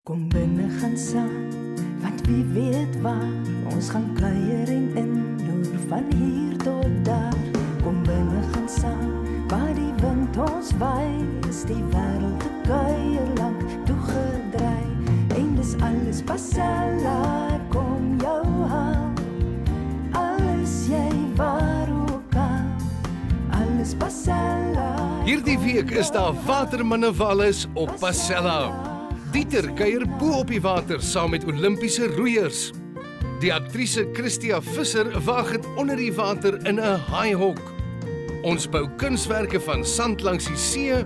Kom binne gaan saam, want wie weet waar ons gaan kuier en inloer van hier tot daar. Kom binne gaan saam, waar die wind ons waai, is die wêreld te kuier lank toegedraai. En dis alles Pasella, kom jou haal, alles jy waar ook al, alles Pasella. Hierdie week is daar watermannewalis op Pasella. Dieter kuier bo op die water saam met Olimpiese roeiers. Die aktrise Christia Visser waag het onder die water in 'n haaihok. Ons bou kunswerke van sand langs die see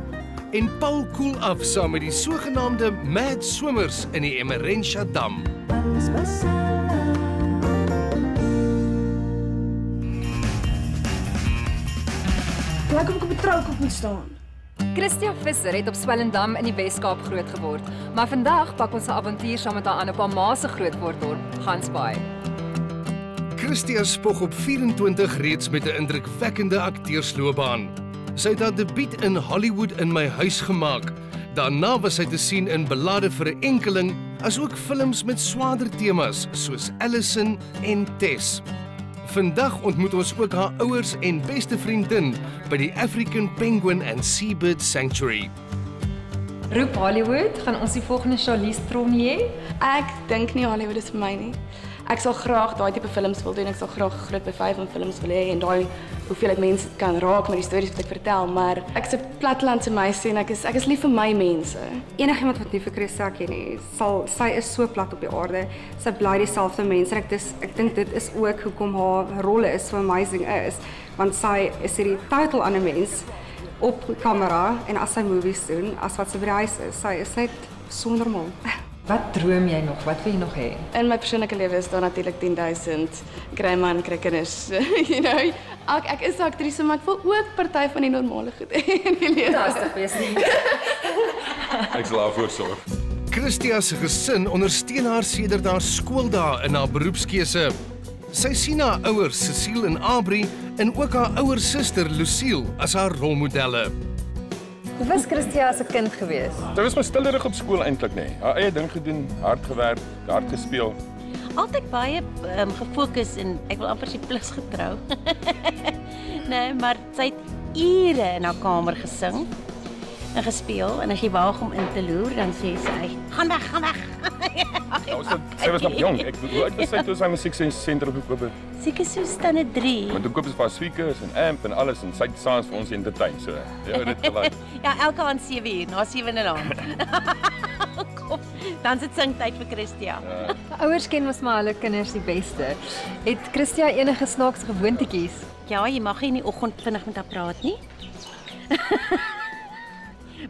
en Paul koel af saam met die sogenaamde mad swimmers in die Emerentia Dam. Alles Pasella. Lyk of ek op 'n troukop moet staan. Christia Visser het op Swellendam in die Weskaap groot geword, maar vandag pak ons 'n avontuur saam met haar aan op haar ma se grootworddorp, Gansbaai. Christia spog op 24 reeds met 'n indrukwekkende akteursloopbaan. Sy het haar debuut in Hollywood in my huis gemaak. Daarna was sy te sien in Belade vir 'n enkeling, asook films met swaarder temas soos Allison en Tess. Vandag ontmoet ons ook haar ouers en beste vriendin by die African Penguin and Seabird Sanctuary. Roep Hollywood, gaan ons die volgende Charlize Theron hê? Ek dink nie Hollywood is vir my nie. Ek sal graag daai tipe films wil doen. Ek sal graag groot by 5 en films wil hê en daai hoeveelheid mense kan raak met die stories wat ek vertel, maar ek is 'n plattelandse meisie en ek is lief vir my mense. Enigiemand wat nie vir Christia ken nie, sy is so plat op die aarde. Sy bly dieselfde mens en ek dink dit is ook hoekom haar rolle is so amazing is, want sy is hierdie totaal ander mens op kamera en as sy movies doen, as wat sy by die huis is. Sy is net so normaal. Wat droom jy nog? Wat wil jy nog hê? In my persoonlike lewe is daar natuurlik 10,000 kry man, kry kinders. You know, ek is 'n aktrise, maar ek wil ook party van die normale goed hê in die lewe. Fantasties wees nie. Ek sal haar voorsorg. Christia se gesin ondersteun haar sedert haar skooldae in haar beroepskeuse. Sy sien haar ouers, Cecile en Abri, en ook haar ouer suster, Lucille, as haar rolmodelle. Hoe was Christia as 'n kind gewees? Sy was maar stillerig op skool eintlik nie. Haar eie ding gedoen, hard gewerk, hard gespeel. Altyd baie gefokus en ek wil amper sê plus getrou. Nee, maar sy het ure in haar kamer gesing en gespeel en as jy waag om in te loer, dan sê sy, gaan weg, gaan weg. Sy was nog jong. Ek hoe oud was sy toe sy musieksentrum gekoop het? Seker so standaard 3. Want toe koop sy vir haar speakers en amp en alles en sy het saans vir ons entertain, so. Ja, dit gelyk. Ja, elke aand 7 uur, na 7 in die aand. Kom, dan sit singtyd vir Christia. Ja. Ouers ken mos maar hulle kinders die beste. Het Christia enige snaakse gewoontetjies? Ja, jy mag nie in die oggend vinnig met haar praat nie.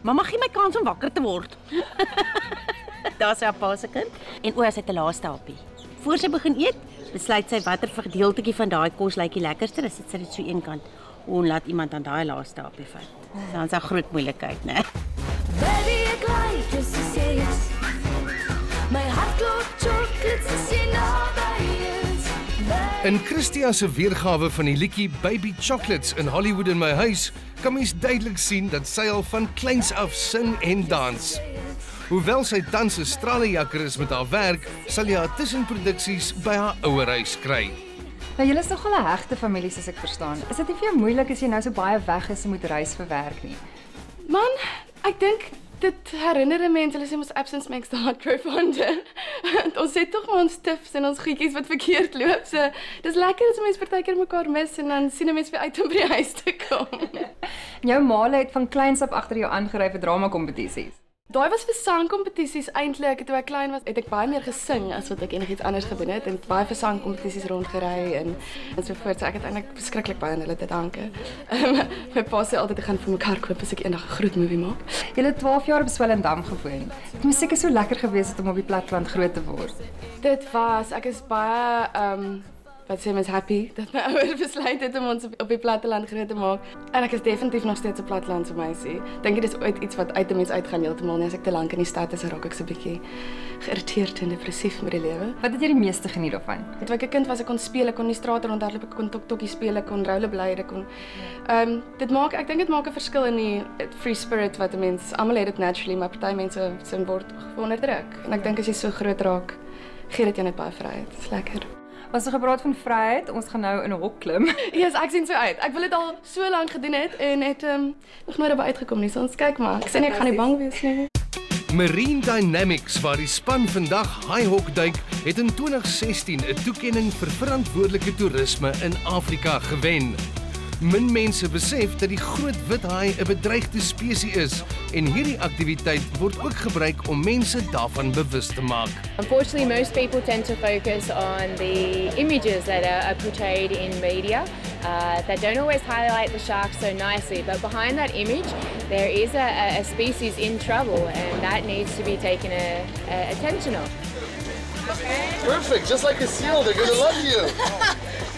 Mamma gee my kans om wakker te word. Daar's sy pa se kind en sy het 'n laaste happie. Voor sy begin eet, besluit sy watter gedeeltjie van daai kos lyk die lekkerste, dan sit sy dit so eenkant en laat iemand aan daai laaste happie vat. Dan is daar groot moeilikheid, né? Baby, ek like just to say yes. My hart klop chocolates as jy naby is. In Christia se weergawe van die liedjie Baby Chocolates in Hollywood in my huis, kan mens duidelik sien dat sy al van kleins af sing en dans. Hoewel sy tans 'n stralejakker is met haar werk, sal jy haar tussenproduksies by haar ouerhuis kry. Nou julle is nogal 'n hegte familie soos ek verstaan. Is dit nie vir jou moeilik as jy nou so baie weg is en moet reis vir werk nie? Man, ek dink dit herinner 'n mens, hulle sê mos absence makes the heart grow fonder. Ons het tog maar ons tips en ons goedjies wat verkeerd loop. So, dis lekker as mense partykeer mekaar mis en dan sien 'n mens weer uit om by die huis te kom. Jou ma het van kleins af agter jou aangery vir drama-kompetisies. Daai was vir sangkompetisies eintlik. Toe ek klein was, het ek baie meer gesing as wat ek enigiets anders gedoen het en baie vir sangkompetisies rondgery en so voort. So ek het eintlik verskriklik baie aan hulle te danke. My pa sê altyd ek gaan vir mekaar koop as ek eendag 'n groot movie maak. Jy het 12 jaar op Swellendam gewoon. Dit moes seker so lekker gewees het om op die platteland groot te word. Dit was, ek is baie wat sê mens happy dat my ouers besluit het om ons op die platteland groot te maak. En ek is definitief nog steeds 'n plattelandse meisie. Dink jy dis ooit iets wat uit 'n mens uitgaan heeltemal nie. As ek te lank in die stad is, raak ek so 'n bietjie geïrriteerd en depressief met die lewe. Wat het jy die meeste geniet daarvan? Toe ek 'n kind was, ek kon speel, ek kon die strate rondhardloop, ek kon tokkie speel, ek kon rollerblade, ek kon ek dink dit maak 'n verskil in die free spirit wat 'n mens almal het dit naturally, maar party mense se word onderdruk. En ek dink as jy so groot raak, gee dit jou net baie vryheid. Dit is lekker. Ons het gepraat van vryheid, ons gaan nou in 'n hok klim. Yes, ek sien so uit. Ek wil dit al so lank gedoen het en het nog nooit daarby uitgekom nie. So ons kyk maar. Ek sê nie ek gaan nie bang wees nie. Marine Dynamics, waar die span vandag high-hok duik, het in 2016 'n toekenning vir verantwoordelike toerisme in Afrika gewen. Min mense besef dat die groot wit haai 'n bedreigde spesies is en hierdie aktiwiteit word ook gebruik om mense daarvan bewus te maak. Unfortunately, most people tend to focus on the images that are portrayed in media that don't always highlight the shark so nicely. But behind that image, there is a species in trouble, and that needs to be taken attention of. Perfect, just like a seal, they're gonna love you.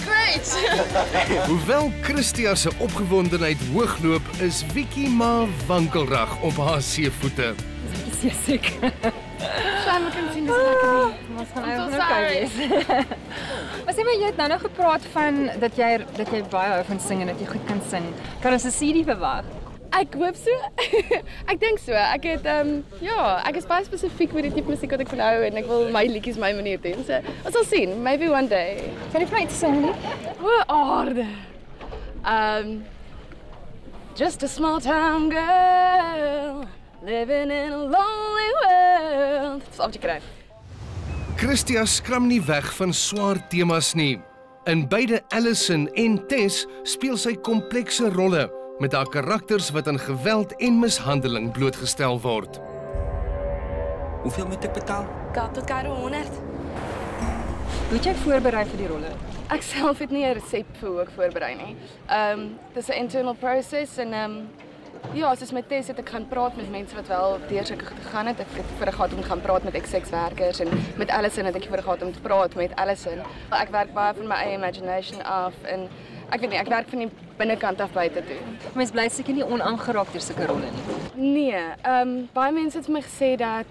Great! Hoewel Christia se opgewondenheid hoogloop, is Vicky maar wankelrig op haar seevoete. Dis seker. Saam kan sien dis lekker nie. Ons gaan nou kyk. Maar sê maar jy het nou gepraat van dat jy baie hou van sing en dat jy goed kan sing. Kan ons 'n CD verwag? Ek hoop so. Ek dink so. Ek het ek is baie spesifiek met die tipe musiek wat ek van hou en ek wil my liedjies my manier doen. So ons sal sien, maybe one day. Kan jy vir my iets sing nie? O, aarde. Just a small town girl living in a lonely world. Dis wat jy kry. Christia skram nie weg van swaar temas nie. In beide Allison en Tess speel sy komplekse rolle met haar karakters wat aan geweld en mishandeling blootgestel word. Hoeveel moet ek betaal? Tot Karoo 100. Hoe het jy voorberei vir die rolle? Ek self het nie 'n resep vir hoe ek voorberei nie. Dis 'n internal process en soos met Tess het ek gaan praat met mense wat wel deur sulke gegaan het. Ek het voorheen gehad om te gaan praat met ex-sekswerkers en met Allison het ek voorheen gehad om te praat met Allison. Ek werk baie van my eie imagination af en ek weet nie, ek werk van die binnekant af buite toe. Mens bly seker nie onaangeraak deur sulke rolle nie. Nee, baie mense het my gesê dat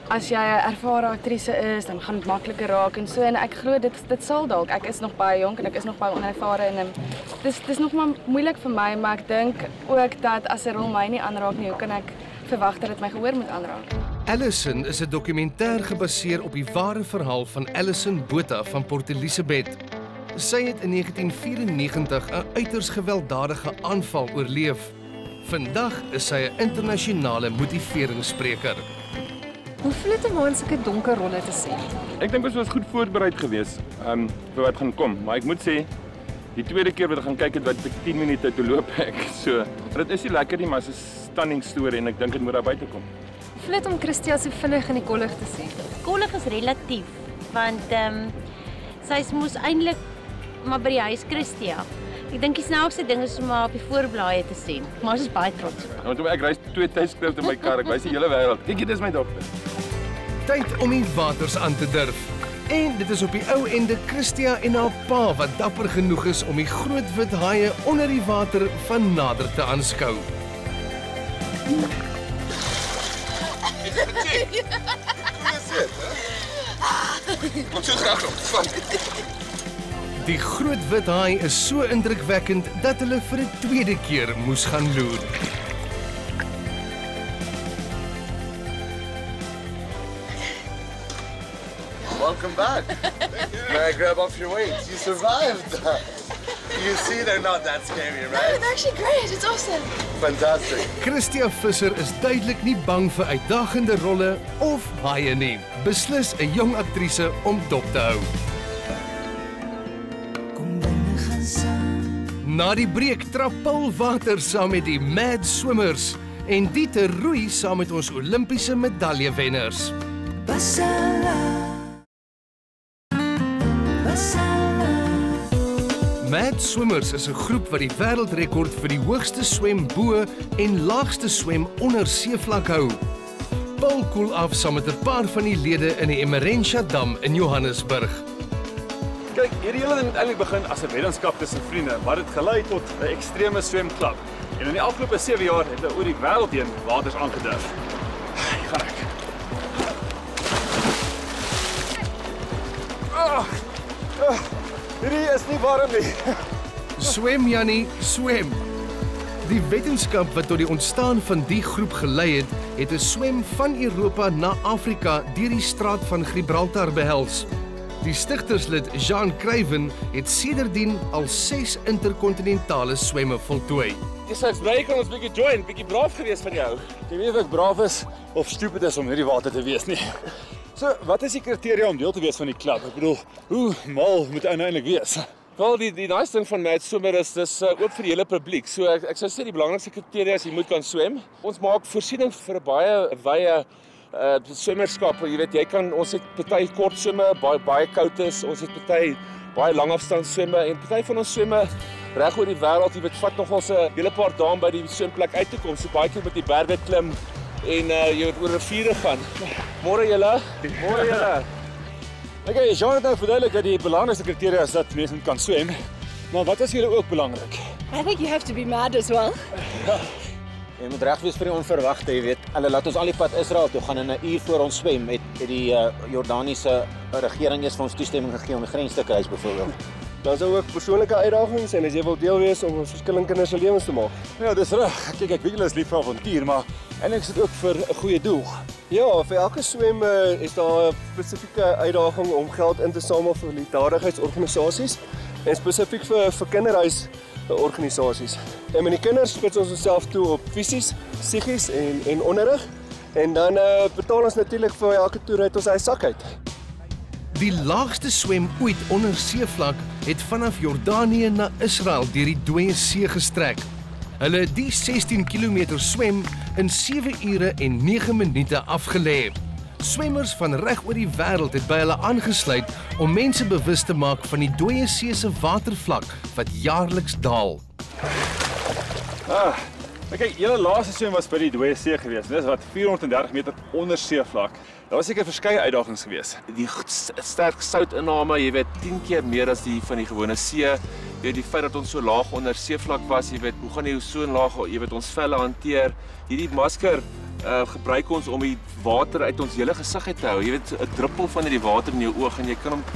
as jy 'n ervare aktrise is, dan gaan dit makliker raak en so en ek glo dit sal dalk. Ek is nog baie jonk en ek is nog baie onervare en dis nog maar moeilik vir my, maar ek dink ook dat as 'n rol my nie aanraak nie, hoe kan ek verwag dat dit my gehoor moet aanraak? Allison is 'n dokumentêr gebaseer op die ware verhaal van Allison Botha van Port Elizabeth. Sy het in 1994 'n uiters gewelddadige aanval oorleef. Vandag is sy 'n internasionale motiveringsspreker. Hoe voel dit om aan sulke donker rolle te sien? Ek dink ons was goed voorberei geweest vir wat gaan kom, maar ek moet sê die tweede keer wat ek gaan kyk het wat ek 10 minute te loop ek. So, dit is nie lekker nie, maar dit is 'n stunning storie en ek dink dit moet daar buite kom. Hoe voel dit om Christia so vinnig in die kollig te sien? Kollig is relatief want sy moes eintlik maar by die huis Christia. Ek dink die snaakste ding is om haar op die voorblaaie te sien. Maar ons is baie trots op haar. Want ek reis 2 tydskrifte in my kar, ek wys die hele wêreld. Kyk, dis my dogter. Tyd om die waters aan te durf. En dit is op die ou ende Christia en haar pa wat dapper genoeg is om die groot wit haie onder die water van nader te aanskou. Kom so graag op, van. Die groot wit haai is so indrukwekkend dat hulle vir 'n tweede keer moes gaan loer. Welcome back. May I grab off your weights? You survived. You see, they're not that scary, right? It's actually great. It's awesome. Fantastic. Christia Visser is duidelik nie bang vir uitdagende rolle of haie nie. Beslis 'n jong aktrise om dop te hou. Na die breek trap Paul water saam met die Mad Swimmers en die te roei saam met ons Olimpiese medaljewenners. Mad Swimmers is 'n groep wat die wêreldrekord vir die hoogste swem bo en laagste swem onder seevlak hou. Paul koel af saam met 'n paar van die lede in die Emerentia Dam in Johannesburg. Kyk, hierdie hele ding het eintlik begin as 'n weddenskap tussen vriende, maar dit gelei tot 'n ekstreme swemklub. En in die afgelope 7 jaar het hulle oor die wêreld heen waters aangedurf. Hier gaan ek. Hierdie is nie warm nie. Swem Jannie, swem. Die wetenskap wat tot die ontstaan van die groep gelei het 'n swem van Europa na Afrika deur die straat van Gibraltar behels. Die stigterslid Jean Craven het sedertdien al 6 interkontinentale swemme voltooi. Dis ek's bly kan ons bietjie join, bietjie braaf gewees van jou. Jy weet of ek braaf is of stupid is om hierdie water te wees nie. So, wat is die kriteria om deel te wees van die klub? Ek bedoel, hoe mal moet ou nou eintlik wees? Wel, die nice ding van Mad Swimmer is dis oop vir die hele publiek. So ek sou sê die belangrikste kriteria is jy moet kan swem. Ons maak voorsiening vir 'n baie wye swemmerskap. Jy weet, ons het party kort swemme, baie koud is. Ons het party baie langafstand swemme en party van ons swemme reg oor die wêreld. Jy weet, vat nog ons 'n hele paar dae by die swemplek uit te kom. So baie keer met die berge klim en jy moet oor riviere gaan. Môre julle. Môre julle. Okay, Jean het nou verduidelik dat die belangrikste kriteria is dat mense kan swem. Maar wat is julle ook belangrik? I think you have to be mad as well. Ja. Jy moet reg wees vir die onverwagte, jy weet. Hulle laat ons al die pad Israel toe gaan en 'n uur voor ons swem het die Jordaniese regering eers vir ons toestemming gegee om die grens te kruis byvoorbeeld. Dan is ook persoonlike uitdagings en as jy wil deel wees om verskillende kinders se lewens te maak. Ja, dis reg. Kyk, ek weet julle is lief vir avontuur, maar eintlik is dit ook vir 'n goeie doel. Ja, vir elke swem is daar 'n spesifieke uitdaging om geld in te samel vir liefdadigheidsorganisasies en spesifiek vir kinderhuisorganisasies. En met die kinders spits ons onsself toe op fisies, psigies en onderrig. En dan betaal ons natuurlik vir elke toer uit ons eie sak uit. Die laagste swem ooit onder seevlak het vanaf Jordanië na Israel deur die Dooie See gestrek. Hulle het die 16 km swem in 7 ure en 9 minute afgelê. Swemmers van reg oor die wêreld het by hulle aangesluit om mense bewus te maak van die Dooie See se watervlak wat jaarliks daal. Okay, julle laaste swem was by die Dooie See geweest. Dis wat 430 meter onder seevlak. Daar was seker verskeie uitdagings geweest. Die sterk soutinname, jy weet, 10 keer meer as die van die gewone see. Jy weet, die feit dat ons so laag onder seevlak was, jy weet, hoe gaan jy so laag, jy weet, ons velle hanteer. Hierdie masker gebruik ons om die water uit ons hele gesig uit te hou. Jy weet, 'n druppel van hierdie water in jou oog en jy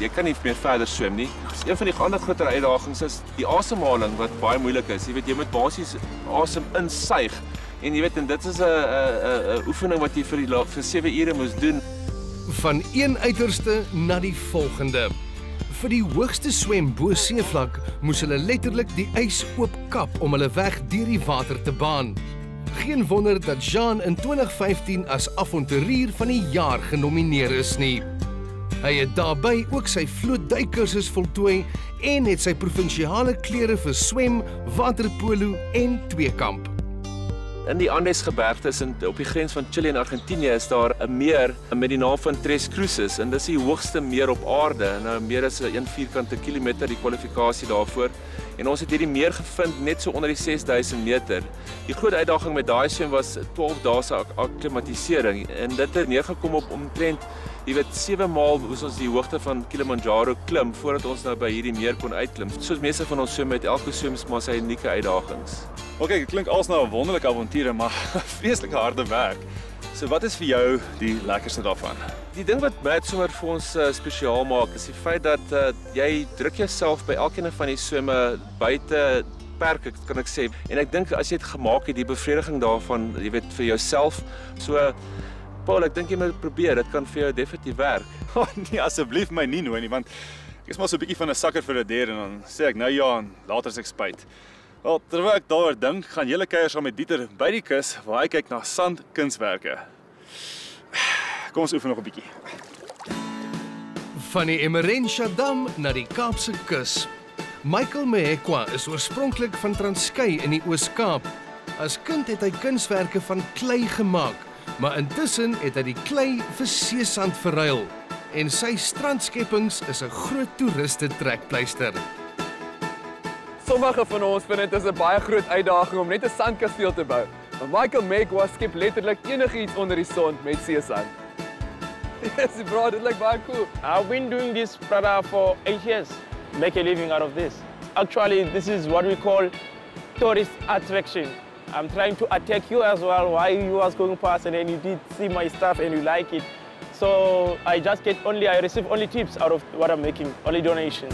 kan nie meer verder swem nie. Een van die ander groter uitdagings is die asemhaling wat baie moeilik is. Jy weet, jy moet basies asem insuig. En jy weet, en dit is 'n oefening wat jy vir 7 ure moes doen. Van een uiterste na die volgende. Vir die hoogste swem bo seevlak moes hulle letterlik die ys oopkap om hulle weg deur die water te baan. Geen wonder dat Jean in 2015 as avonturier van die jaar genomineer is nie. Hy het daarbey ook sy vlootduikkursus voltooi en het sy provinsiale klere vir swem, waterpolo en tweekamp. In die Andesgebergtes op die grens van Chili en Argentinië is daar 'n meer met die naam van Tres Cruces en dis die hoogste meer op aarde. Nou meer as 1 vierkante kilometer die kwalifikasie daarvoor. En ons het hierdie meer gevind net so onder die 6000 meter. Die groot uitdaging met daai swem was 12 dae se akklimatisering en dit het neergekom op omtrent 7 maal moes ons die hoogte van Kilimanjaro klim voordat ons nou by hierdie meer kon uitklim. Soos meeste van ons swem met elke swem maar sy unieke uitdagings. Okay, dit klink als nou 'n wonderlike avontuur, maar vreeslike harde werk. So wat is vir jou die lekkerste daarvan? Die ding wat Mad Swimmer vir ons spesiaal maak is die feit dat jy druk jouself by elkeen van die swemme buite perke, kan ek sê. En ek dink as jy dit gemaak het, die bevrediging daarvan, jy weet, vir jouself. So Paul, ek dink jy moet probeer, dit kan vir jou definitief werk. Oh nee, asseblief my nie nooi nie, want ek is maar so 'n bietjie van 'n sakker vir 'n dier en dan sê ek nou ja en later is ek spyt. Wel, terwyl ek daaroor dink, gaan julle kuier saam met Dieter by die kus waar hy kyk na sandkunswerke. Kom ons oefen nog 'n bietjie. Van die Emerensha Dam na die Kaapse kus. Michael Mehekwa is oorspronklik van Transkei in die Oos-Kaap. As kind het hy kunswerke van klei gemaak, maar intussen het hy die klei vir seesand verruil. En sy strandskeppings is 'n groot toeriste trekpleister. Sommige van ons vind dit is 'n baie groot uitdaging om net 'n sandkasteel te bou. Maar Michael Mehekwa skep letterlik enigiets onder die son met seesand. Yes, bro, dit lyk baie cool. I've been doing this brother for 8 years. make a living out of this. Actually, this is what we call tourist attraction. I'm trying to attack you as well while you was going past and then you did see my stuff and you like it. So I receive only tips out of what I'm making, only donations.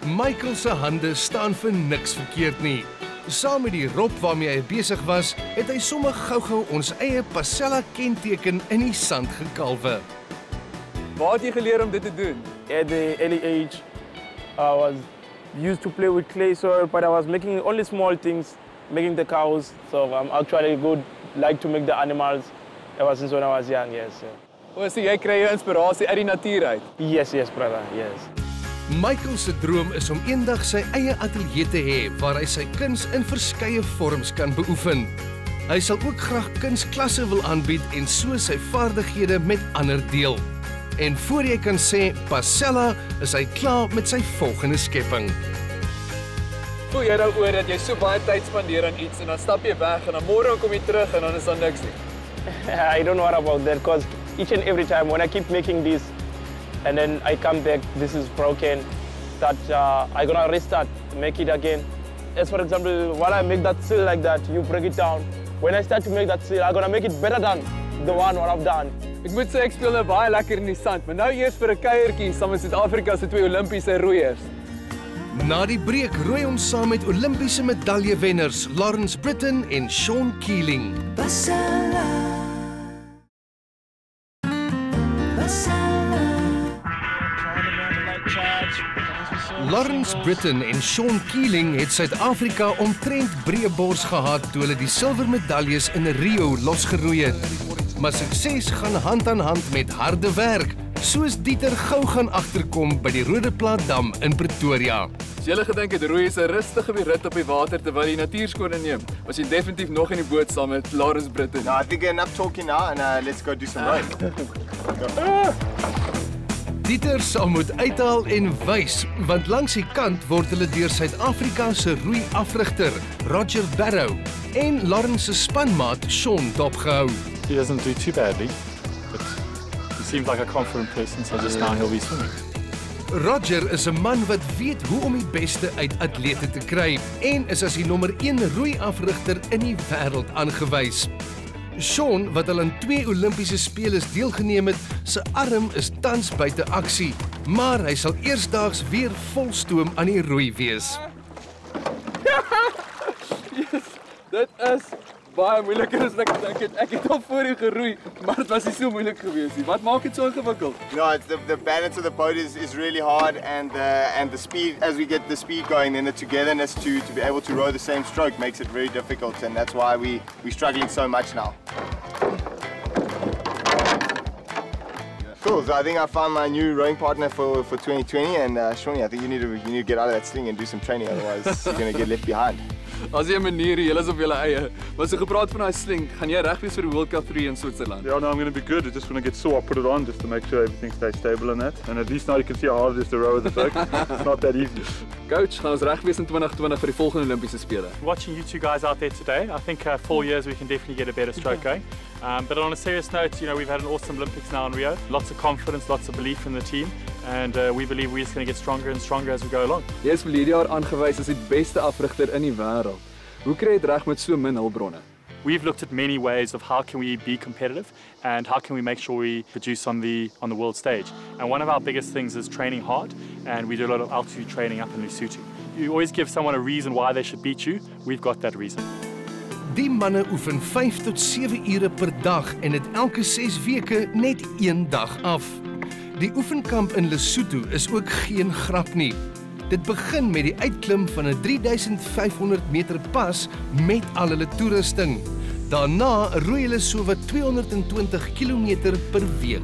Michael se hande staan vir niks verkeerd nie. Saam met die rop waarmee hy besig was, het hy sommer gou-gou ons eie Pasella kenteken in die sand gekalwe. Waar het jy geleer om dit te doen? At the early age, I was used to play with clay soil, but I was making only small things, making the cows. So I'm actually like to make the animals ever since when I was young, yes. So jy kry jou inspirasie uit die natuur uit? Yes, brother, yes. Michael se droom is om eendag sy eie ateljee te hê waar hy sy kuns in verskeie vorms kan beoefen. Hy sal ook graag kunsklasse wil aanbied en so sy vaardighede met ander deel. En voor jy kan sê Pasella, is hy klaar met sy volgende skepping. Voel jy daaroor dat jy so baie tyd spandeer aan iets en dan stap jy weg en dan môre kom jy terug en dan is daar niks nie? I don't know about that because each and every time when I keep making this and then I come back, this is broken, that I'm gonna restart, make it again. As for example, while I make that seal like that, you break it down. When I start to make that seal, I'm gonna make it better than the one what I've done. Ek moet sê ek speel nou baie lekker in die sand, maar nou eers vir 'n kuiertjie saam met Suid-Afrika se 2 Olimpiese roeiers. Na die breek roei ons saam met Olimpiese medaljewenners Lawrence Britton en Sean Keeling. Pasella. Lawrence Britton en Sean Keeling het Suid-Afrika omtrent breë bors gehad toe hulle die silwer medaljes in Rio losgeroei het. Maar sukses gaan hand aan hand met harde werk, soos Dieter gou gaan agterkom by die Rodeplaatdam in Pretoria. As jy gedink het roei is 'n rustige rit op die water terwyl jy natuurskone neem, was jy definitief nog in die boot saam met Lawrence Britton. No, I think enough talking now and let's go do some rowing. Dieter sal moet uithaal en wys, want langs die kant word hulle deur Suid-Afrika se roeiafrigter, Roger Barrow, en Lawrence se spanmaat, Sean, dopgehou. He doesn't do too badly, but he seems like a confident person, so just now he'll be swimming. Roger is 'n man wat weet hoe om die beste uit atlete te kry en is as die nommer 1 roeiafrigter in die wêreld aangewys. Sean, wat al aan 2 Olimpiese spele deelgeneem het, se arm is tans buite aksie, maar hy sal eersdaags weer volstoom aan die roei wees. Yes, dit is baie moeiliker as ek gedink het. Ek het al voor u geroei, maar dit was nie so moeilik geweest nie. Wat maak dit so ingewikkeld? No, it's the balance of the boat is really hard and the speed, as we get the speed going, then the togetherness to be able to row the same stroke makes it very difficult, and that's why we're struggling so much now. Cool, so I think I found my new rowing partner for 2020, and Shawnee, I think you need to get out of that sling and do some training, otherwise you're going to get left behind. As jy 'n manier, jy is op julle eie. Maar so gepraat van daai sling, gaan jy reg wees vir die World Cup 3 in Switzerland? Yeah, no, I'm going to be good. I just want to get sore, put it on just to make sure everything stays stable in that. And at least now you can see how hard it is to row with a boat. It's not that easy. Coach, gaan ons reg wees in 2020 vir die volgende Olimpiese spele? Watching you two guys out there today, I think 4 years we can definitely get a better stroke going. But on a serious note, you know, we've had an awesome Olympics now in Rio. Lots of confidence, lots of belief in the team. And we believe we're just going to get stronger and stronger as we go along. Jy is verlede jaar aangewys as die beste afrigter in die wêreld. Hoe kry jy dit reg met so min hulpbronne? We've looked at many ways of how can we be competitive and how can we make sure we produce on the world stage. And one of our biggest things is training hard, and we do a lot of altitude training up in Lesotho. You always give someone a reason why they should beat you. We've got that reason. Die manne oefen 5 tot 7 ure per dag en het elke 6 weke net 1 dag af. Die oefenkamp in Lesotho is ook geen grap nie. Dit begin met die uitklim van 'n 3500 meter pas met al hulle toerusting. Daarna roei hulle sowat 220 km per week.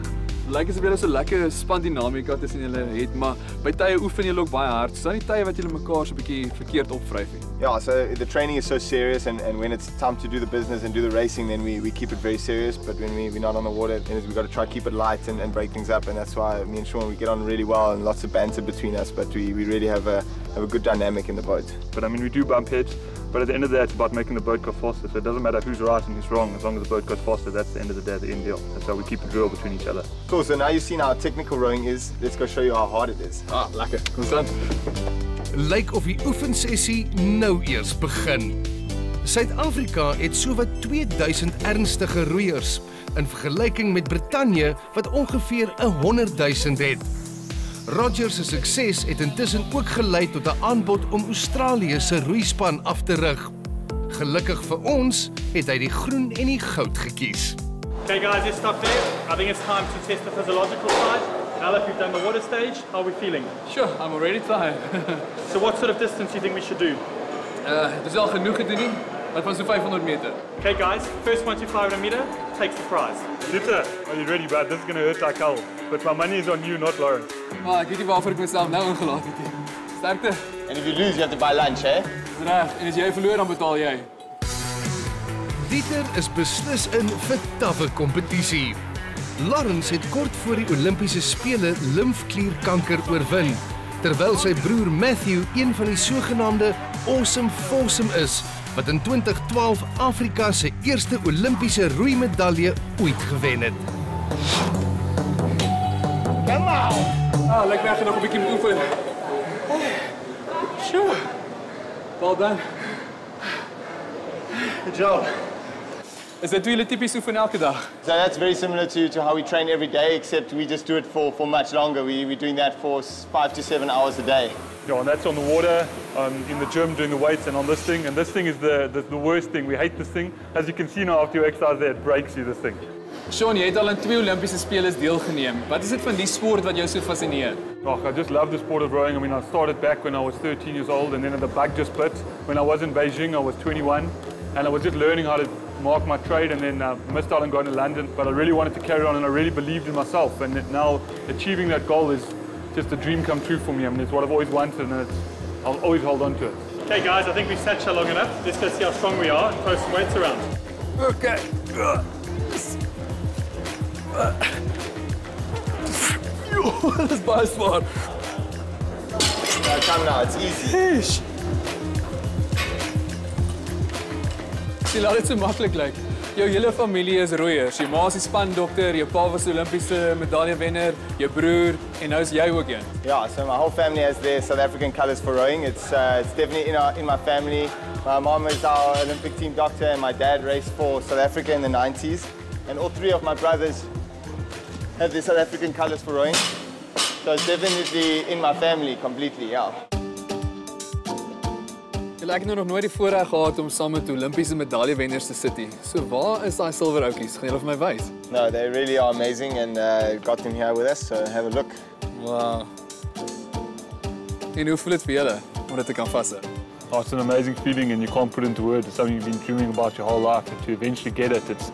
Lyk asof julle so lekker spandinamika tussen julle het, maar by tye oefen julle ook baie hard. So aan die tye wat julle mekaar so 'n bietjie verkeerd opvryf nie. Yeah, so the training is so serious, and when it's time to do the business and do the racing, then we keep it very serious. But when we're not on the water, then we've got to try to keep it light and break things up. And that's why me and Sean, we get on really well, and lots of banter between us. But we really have a good dynamic in the boat. But I mean, we do bump heads. But at the end of the day, it's about making the boat go faster. So it doesn't matter who's right and who's wrong. As long as the boat goes faster, that's the end of the day, the end deal. That's how we keep it real between each other. Cool, so now you've seen how technical rowing is. Let's go show you how hard it is. Ah, lekker. Kom aan. Lyk of die oefensessie nou eers begin. Suid-Afrika het sowat 2000 ernstige roeiers in vergelyking met Brittanje wat ongeveer 100,000 het. Rogers se sukses het intussen ook gelei tot 'n aanbod om Australië se roeispan af te rig. Gelukkig vir ons het hy die groen en die goud gekies. Okay guys, just stop there. I think it's time to test the physiological side. Now that we've done the water stage, how are we feeling? Sure, I'm already tired. So what sort of distance do you think we should do? Het is al genoeg gedoen nie, wat van so 500 meter. Okay guys, first one to 500 meter takes the prize. Jutta, are you ready, bud? This is going to hurt like hell. But my money is on you, not Lawrence. Maar ek weet nie waarvoor ek myself nou ingelaat het nie. Sterkte. And if you lose, you have to buy lunch, eh? Dis reg, en as jy verloor dan betaal jy. Dieter is beslis in vir tawwe kompetisie. Lawrence het kort voor die Olimpiese Spele limfklierkanker oorwin, terwyl sy broer Matthew een van die sogenaamde Awesome Foursome is, wat in 2012 Afrika se eerste Olimpiese roeimedalje ooit gewen het. Kom aan! Lyk my nog 'n bietjie moet oefen. Sure. Well done. Good job. Is dit hoe julle tipies oefen elke dag? So that's very similar to how we train every day, except we just do it for much longer. We're doing that for 5 to 7 hours a day. Yeah, and that's on the water, in the gym doing the weights and on this thing. And this thing is the worst thing. We hate this thing. As you can see now after you exercise there, it breaks you, this thing. Sean, jy het al aan 2 Olimpiese Spele deelgeneem. Wat is dit van die sport wat jou so fascineer? Oh, I just love the sport of rowing. I mean, I started back when I was 13 years old, and then the bug just bit. When I was in Beijing, I was 21, and I was just learning how to mark my trade, and then missed out on going to London. But I really wanted to carry on, and I really believed in myself. And now achieving that goal is just a dream come true for me. I mean, it's what I've always wanted, and I'll always hold on to it. Okay guys, I think we've sat here long enough. Let's go see how strong we are and throw some weights around. Okay. Dit is baie zwaar. No, come now, it's easy. Sien, laat dit so maklik lyk. Jou hele familie is roeiers. Jou ma is die spandokter, jou pa was 'n Olimpiese medaljewenner, jou broer en nou is jy ook een. Yeah, so my whole family has their South African colours for rowing. It's definitely in my family. My mom is our Olympic team doctor, and my dad raced for South Africa in the 90s. And all 3 of my brothers have the South African colours for rowing. So it's definitely in my family completely, yeah. Ek het nog nooit die voorreg gehad om saam met Olimpiese medaljewenners te sit nie. So waar is daai silwer oudjies? Gaan julle vir my wys? No, they really are amazing, and got them here with us, so have a look. Wow. En hoe voel dit vir julle om dit te kan vashou? Oh, it's an amazing feeling, and you can't put it into words. It's something you've been dreaming about your whole life, and to eventually get it, it's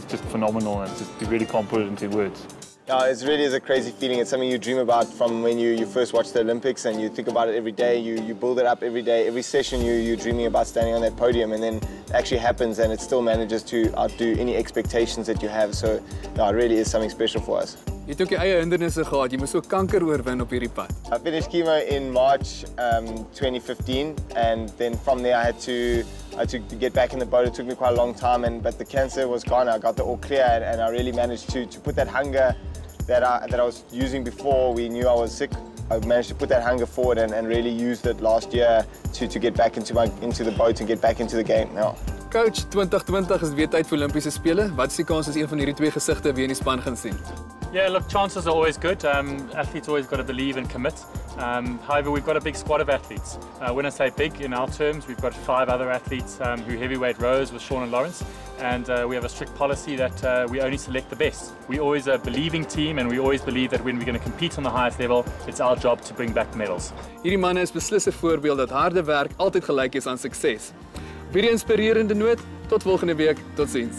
just phenomenal, and you really can't put it into words. Yeah, it really is a crazy feeling. It's something you dream about from when you first watch the Olympics, and you think about it every day. You build it up every day. Every session you're dreaming about standing on that podium, and then it actually happens, and it still manages to outdo any expectations that you have. So yeah, it really is something special for us. Jy het ook jou eie hindernisse gehad. Jy moes ook kanker oorwin op hierdie pad. I finished chemo in March 2015, and then from there I had to get back in the boat. It took me quite a long time, but the cancer was gone. I got the all clear, and I really managed to put that hunger that I was using before we knew I was sick. I managed to put that hunger forward and really used it last year to get back into the boat and get back into the game. Yeah. Coach, 2020 is weer tyd vir Olimpiese Spele. Wat is die kans as een van hierdie 2 gesigte weer in die span gaan sien? Yeah, look, chances are always good. Athletes always got to believe and commit. However, we've got a big squad of athletes. When I say big, in our terms, we've got 5 other athletes who heavyweight rows with Sean and Lawrence. And we have a strict policy that we only select the best. We always a believing team, and we always believe that when we're going to compete on the highest level, it's our job to bring back medals. Hierdie manne is beslis 'n voorbeeld dat harde werk altyd gelyk is aan sukses. Op hierdie inspirerende noot, tot volgende week. Totsiens.